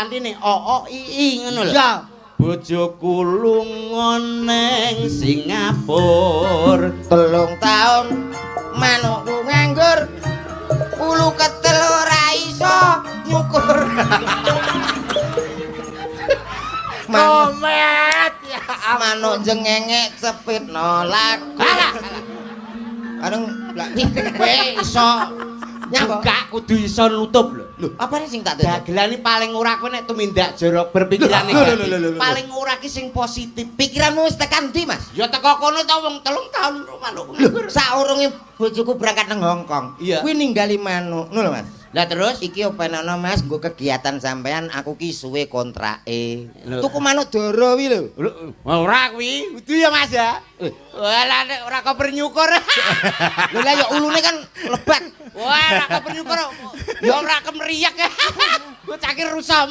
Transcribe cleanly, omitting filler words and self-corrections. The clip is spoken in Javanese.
lantine OOII ngono lho. Iya. Bojoku lunga ning Singapura 3 tahun manukku nganggur. Ulu ketel ora iso nyukur. Komet ya Manuk jengengek cepitno lagu. Areng lak kowe iso nyangka kudu iso nutup lho. Lho, apane sing tak tutup? Dagelane paling ora kowe nek tumindak jorok berpikiran negatif. Paling ora ki sing positif. Pikiranmu wis tekan ndi, Mas? Ya teko kono ta wong 3 tahun manuk. Saurunge bojoku berangkat nang Hong Kong. Iya. Kuwi ninggali manuk, ngono lho, Mas. Lah terus Iki openono Mas, nggo kegiatan sampean aku ki suwe kontrake. Lho. Tuku manuk doro wi lho. ora kuwi. Kudu ya Mas ya. Walah nek ora koper nyukur. Lho lah ya ulune kan lebat. Wah, ora koper nyukur. Ya ora kemriyak. Gue cakir rusak.